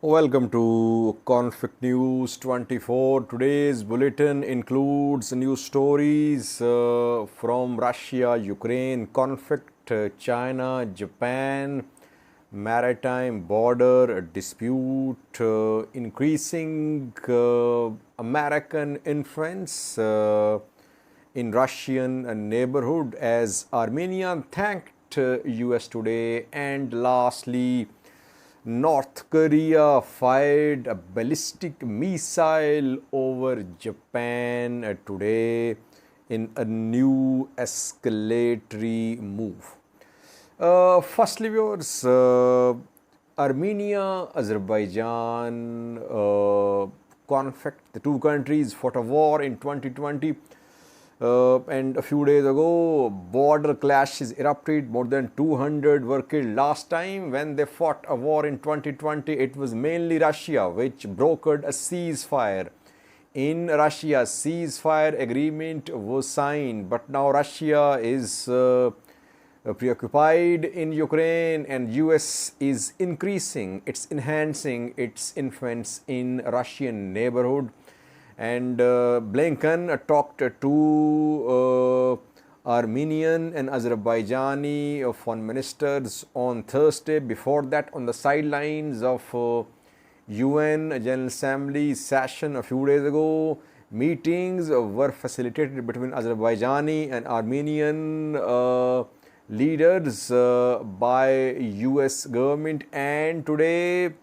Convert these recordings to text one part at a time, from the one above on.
Welcome to Conflict News 24. Today's bulletin includes news stories from Russia, Ukraine conflict, China, Japan, maritime border dispute, increasing American influence in Russian neighborhood as Armenia thanked US today, and lastly, North Korea fired a ballistic missile over Japan today in a new escalatory move. Firstly, viewers, Armenia, Azerbaijan conflict. The two countries fought a war in 2020. And a few days ago, border clashes erupted. More than 200 were killed. Last time when they fought a war in 2020, it was mainly Russia which brokered a ceasefire. In Russia, ceasefire agreement was signed, but now Russia is preoccupied in Ukraine, and US is enhancing its influence in Russian neighborhood. And Blinken talked to Armenian and Azerbaijani foreign ministers on Thursday. Before that, on the sidelines of UN General Assembly session a few days ago, meetings were facilitated between Azerbaijani and Armenian leaders by US government. And today,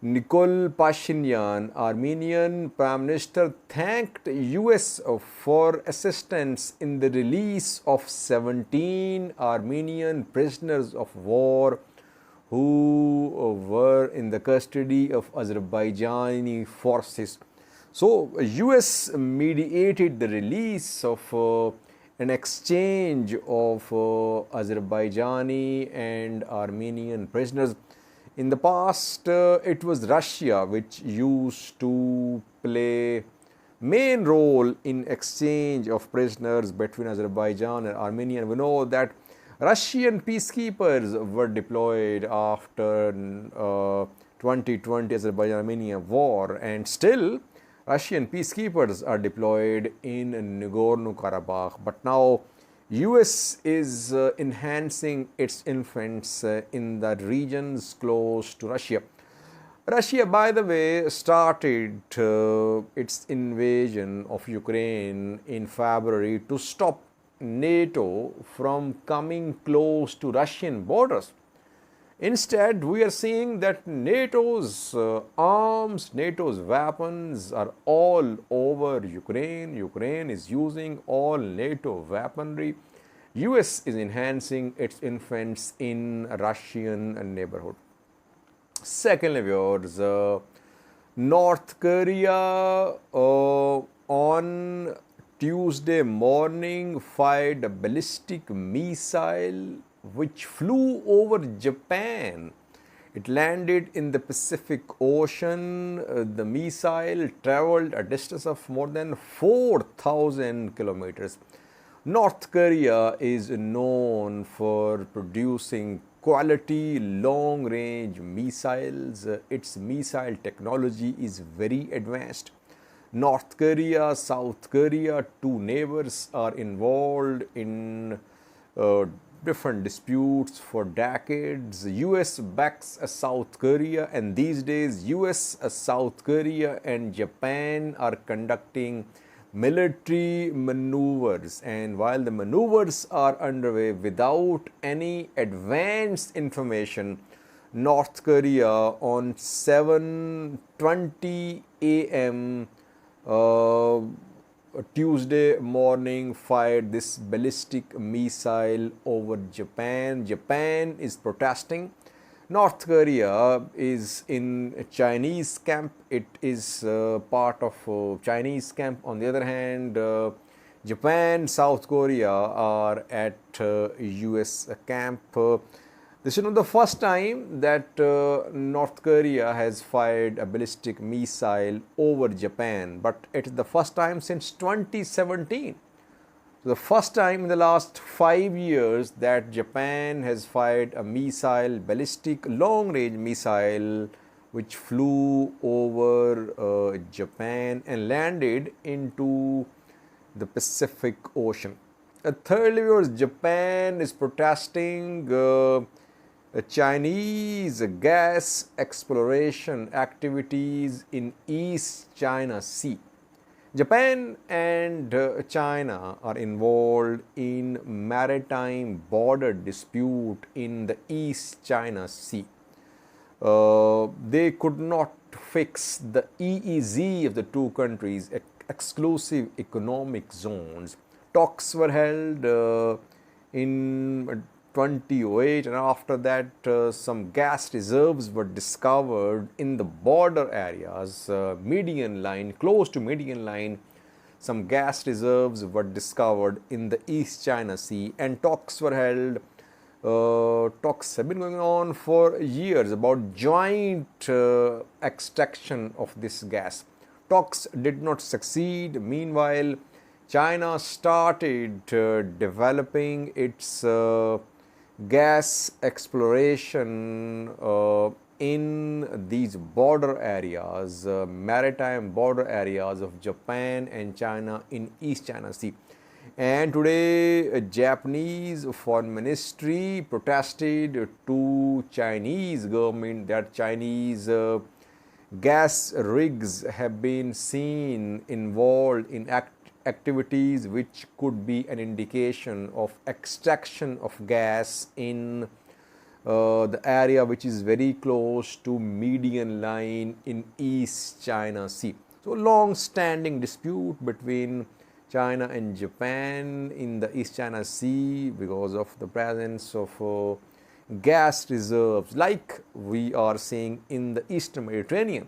Nikol Pashinyan, Armenian Prime Minister, thanked US for assistance in the release of 17 Armenian prisoners of war who were in the custody of Azerbaijani forces. So, US mediated the release of an exchange of Azerbaijani and Armenian prisoners. In the past, it was Russia which used to play main role in exchange of prisoners between Azerbaijan and Armenia. We know that Russian peacekeepers were deployed after 2020 Azerbaijan-Armenia war, and still Russian peacekeepers are deployed in Nagorno-Karabakh. But now US is enhancing its influence in the regions close to Russia. Russia, by the way, started its invasion of Ukraine in February to stop NATO from coming close to Russian borders. Instead, we are seeing that NATO's arms, NATO's weapons are all over Ukraine. Ukraine is using all NATO weaponry. US is enhancing its influence in Russian neighborhood. Secondly, viewers, North Korea on Tuesday morning fired a ballistic missile which flew over Japan. It landed in the Pacific Ocean. The missile traveled a distance of more than 4,000 kilometers. North Korea is known for producing quality long-range missiles. Its missile technology is very advanced. North Korea, South Korea, two neighbors, are involved in different disputes for decades. US backs South Korea, and these days US, South Korea and Japan are conducting military maneuvers, and while the maneuvers are underway without any advanced information, North Korea on 7:20 a.m. Tuesday morning fired this ballistic missile over Japan. Japan is protesting. North Korea is in Chinese camp. It is part of Chinese camp. On the other hand, Japan, South Korea are at US camp. This is not the first time that North Korea has fired a ballistic missile over Japan, but it is the first time since 2017. The first time in the last 5 years that Japan has fired a missile, ballistic long-range missile which flew over Japan and landed into the Pacific Ocean. Thirdly, viewers, Japan is protesting Chinese gas exploration activities in East China Sea. Japan and China are involved in maritime border dispute in the East China Sea. They could not fix the EEZ of the two countries, exclusive economic zones. Talks were held in 2008, and after that some gas reserves were discovered in the border areas, median line, close to median line. Some gas reserves were discovered in the East China Sea, and talks were held. Talks have been going on for years about joint extraction of this gas. Talks did not succeed. Meanwhile, China started developing its gas exploration in these border areas, maritime border areas of Japan and China in East China Sea. And today, Japanese foreign ministry protested to Chinese government that Chinese gas rigs have been seen involved in activities which could be an indication of extraction of gas in the area which is very close to median line in East China Sea. So, long-standing dispute between China and Japan in the East China Sea because of the presence of gas reserves like we are seeing in the Eastern Mediterranean.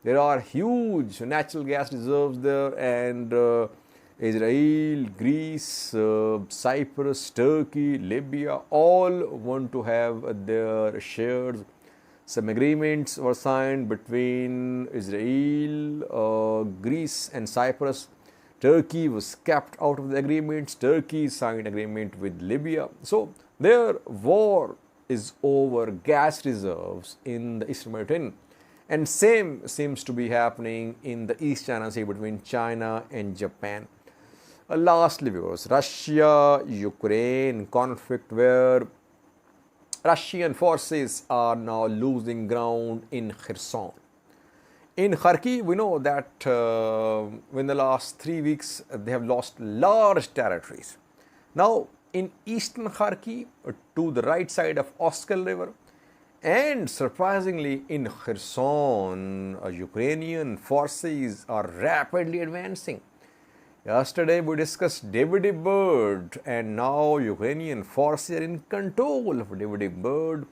There are huge natural gas reserves there, and Israel, Greece, Cyprus, Turkey, Libya all want to have their shares. Some agreements were signed between Israel, Greece and Cyprus. Turkey was kept out of the agreements. Turkey signed agreement with Libya. So their war is over gas reserves in the Eastern Mediterranean. And same seems to be happening in the East China Sea between China and Japan. Lastly, viewers, Russia-Ukraine conflict, where Russian forces are now losing ground in Kherson. In Kharkiv, we know that in the last 3 weeks they have lost large territories. Now, in eastern Kharkiv, to the right side of Oskil River, and surprisingly in Kherson, Ukrainian forces are rapidly advancing. Yesterday we discussed Davidi Bird, and now Ukrainian forces are in control of Davidi Bird.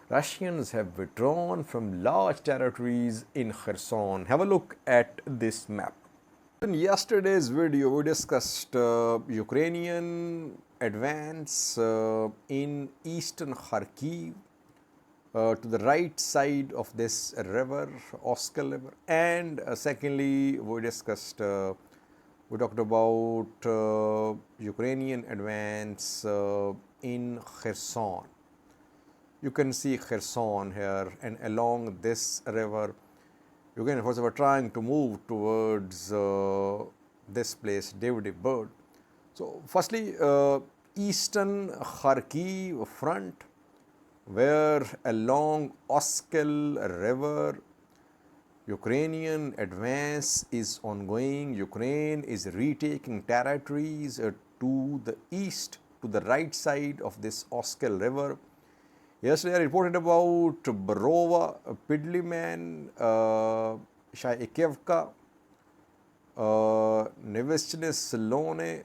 Russians have withdrawn from large territories in Kherson. Have a look at this map. In yesterday's video, we discussed Ukrainian advance in eastern Kharkiv to the right side of this river, Oskil River, and secondly, we talked about Ukrainian advance in Kherson. You can see Kherson here, and along this river, Ukrainian forces were trying to move towards this place, Davidi Bird. So, firstly, eastern Kharkiv front, where along Oskil River, Ukrainian advance is ongoing. Ukraine is retaking territories to the east, to the right side of this Oskil River. Yesterday I reported about Borova, Pidliman, Shaikevka, Nevestine Salone,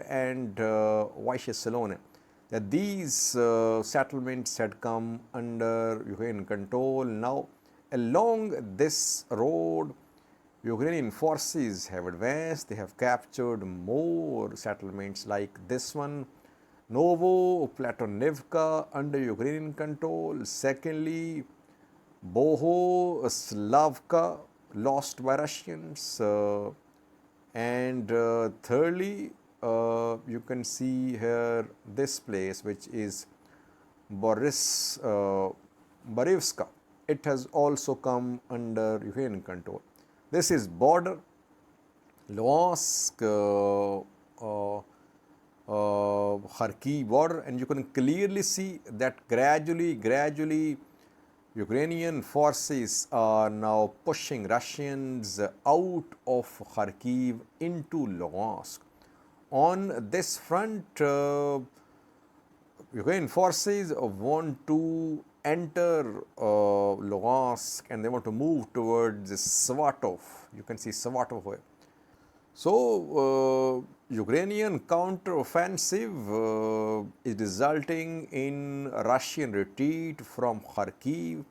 and Vaishya Salone, that these settlements had come under Ukrainian control. Now, along this road, Ukrainian forces have advanced. They have captured more settlements like this one, Novo Platonivka, under Ukrainian control. Secondly, Bohoslavka, lost by Russians. And thirdly, you can see here this place, which is Borivska. it has also come under Ukrainian control. This is border, Luhansk, Kharkiv border, and you can clearly see that gradually Ukrainian forces are now pushing Russians out of Kharkiv into Luhansk. On this front, Ukrainian forces want to enter Luhansk and they want to move towards Svatov. You can see Svatov here. So, Ukrainian counteroffensive is resulting in Russian retreat from Kharkiv.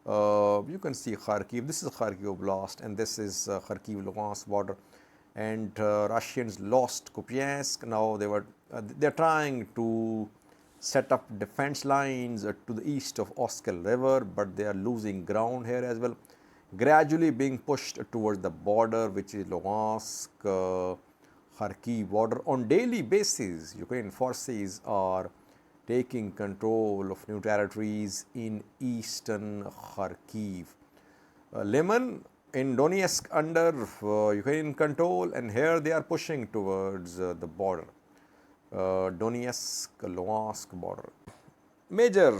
You can see Kharkiv, this is Kharkiv oblast and this is Kharkiv-Luhansk border, and Russians lost Kupiansk. Now they're trying to set up defense lines to the east of Oskil river, but they are losing ground here as well, gradually being pushed towards the border, which is Luhansk, Kharkiv border. On daily basis, Ukrainian forces are taking control of new territories in eastern Kharkiv. Liman in Donetsk under Ukrainian control, and here they are pushing towards the border, Donetsk-Luhansk border. Major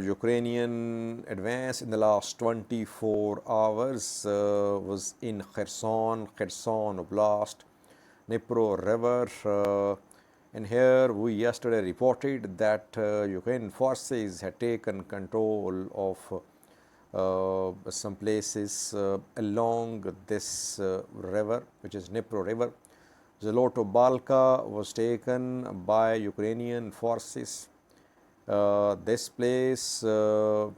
Ukrainian advance in the last 24 hours was in Kherson oblast, Dnipro river, and here we yesterday reported that Ukrainian forces had taken control of some places along this river, which is Dnipro river. Zoloto Balka was taken by Ukrainian forces. This place, Novo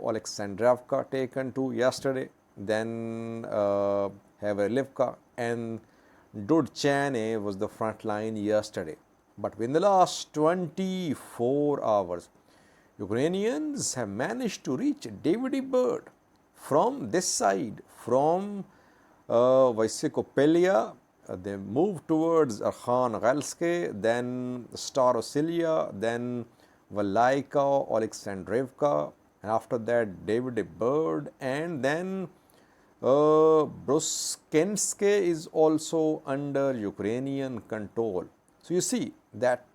Alexandrovka, taken to yesterday, then Haverlivka, and Dudchane was the front line yesterday. But in the last 24 hours, Ukrainians have managed to reach Davidi Bird from this side, from Vysykopelia. They moved towards Arkhangelske, then Starosilia, then Valaika, Alexandrivka, and after that Davidi Bird, and then Bruskenske is also under Ukrainian control. So you see that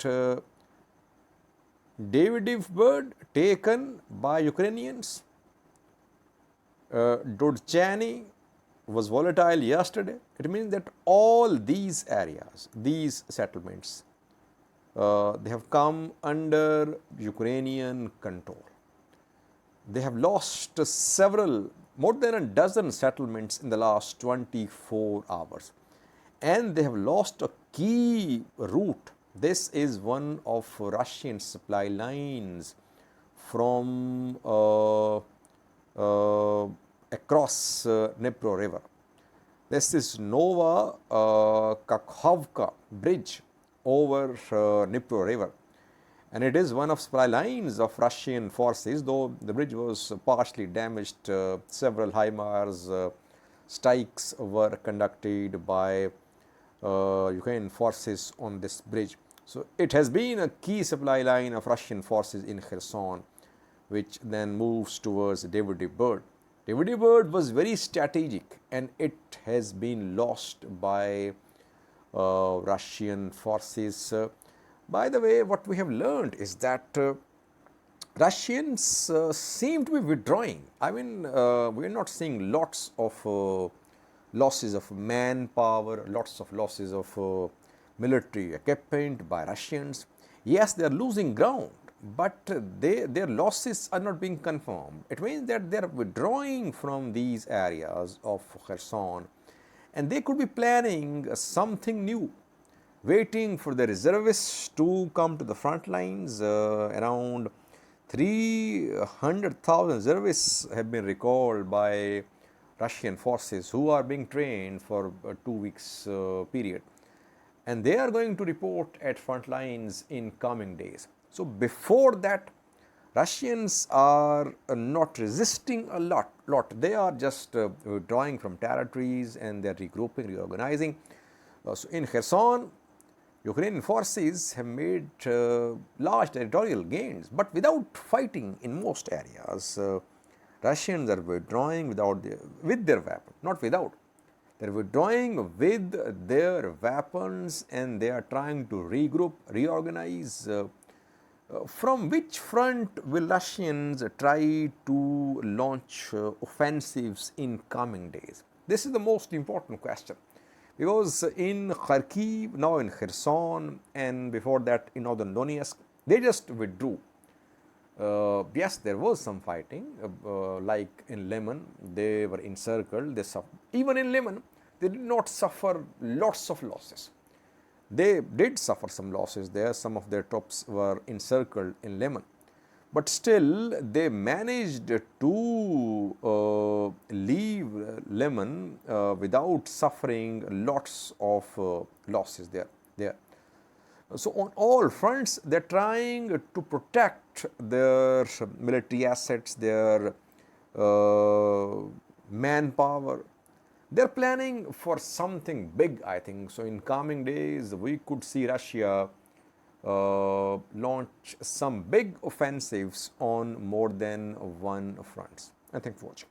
Davidi Bird taken by Ukrainians, Dudchany was volatile yesterday. It means that all these areas, these settlements, they have come under Ukrainian control. They have lost more than a dozen settlements in the last 24 hours. And they have lost a key route. This is one of Russian supply lines from across Dnipro river. This is Nova Kakhovka bridge over Dnipro river, and it is one of supply lines of Russian forces, though the bridge was partially damaged. Several HIMARS strikes were conducted by Ukrainian forces on this bridge. So it has been a key supply line of Russian forces in Kherson, which then moves towards Davidi Bird. Davidi Bird was very strategic, and it has been lost by Russian forces. By the way, what we have learned is that Russians seem to be withdrawing. I mean, we are not seeing lots of losses of manpower, lots of losses of military equipment by Russians. Yes, they are losing ground, but their losses are not being confirmed. It means that they are withdrawing from these areas of Kherson, and they could be planning something new, waiting for the reservists to come to the front lines. Around 300,000 reservists have been recalled by Russian forces who are being trained for a 2 weeks period, and they are going to report at front lines in coming days. So before that, Russians are not resisting a lot. They are just withdrawing from territories, and they are regrouping, reorganizing. So in Kherson, Ukrainian forces have made large territorial gains, but without fighting in most areas. Russians are withdrawing with their weapons, not without. They are withdrawing with their weapons and they are trying to regroup, reorganize. From which front will Russians try to launch offensives in coming days? This is the most important question. Because in Kharkiv, now in Kherson, and before that in northern Donetsk, they just withdrew. Yes, there was some fighting, like in Lemon, they were encircled. Even in Lemon, they did not suffer lots of losses. They did suffer some losses there. Some of their troops were encircled in Lemon. But still, they managed to leave Lemon without suffering lots of losses there. So, on all fronts, they are trying to protect their military assets, their manpower. They are planning for something big, I think. So, in coming days, we could see Russia launch some big offensives on more than one fronts. And thanks for watching.